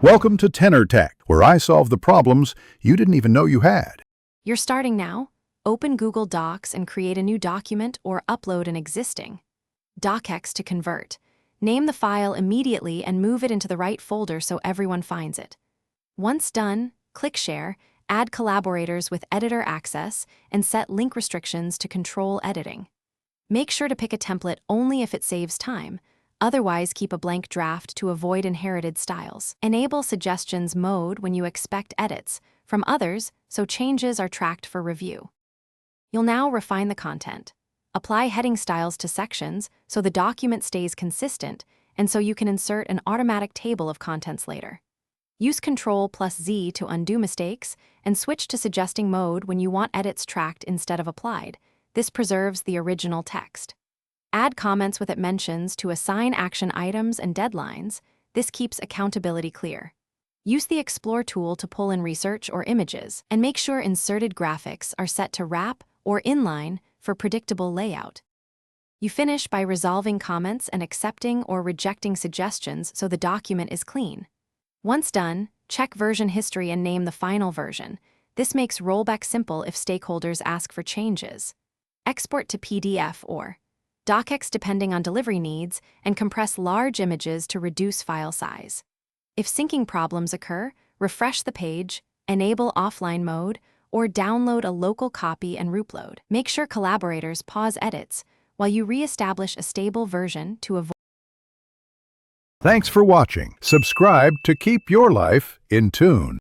Welcome to Tenor Tech, where I solve the problems you didn't even know you had. You're starting now? Open Google Docs and create a new document or upload an existing. Docx to convert. Name the file immediately and move it into the right folder so everyone finds it. Once done, click Share, add collaborators with editor access, and set link restrictions to control editing. Make sure to pick a template only if it saves time. Otherwise, keep a blank draft to avoid inherited styles. Enable suggestions mode when you expect edits from others, so changes are tracked for review. You'll now refine the content. Apply heading styles to sections so the document stays consistent and so you can insert an automatic table of contents later. Use Ctrl+Z to undo mistakes and switch to suggesting mode when you want edits tracked instead of applied. This preserves the original text. Add comments with it mentions to assign action items and deadlines. This keeps accountability clear. Use the Explore tool to pull in research or images, and make sure inserted graphics are set to wrap or inline for predictable layout. You finish by resolving comments and accepting or rejecting suggestions so the document is clean. Once done, check version history and name the final version. This makes rollback simple if stakeholders ask for changes. Export to PDF or Docx depending on delivery needs, and compress large images to reduce file size. If syncing problems occur, refresh the page, enable offline mode, or download a local copy and reupload. Make sure collaborators pause edits while you re-establish a stable version to avoid. Thanks for watching. Subscribe to keep your life in tune.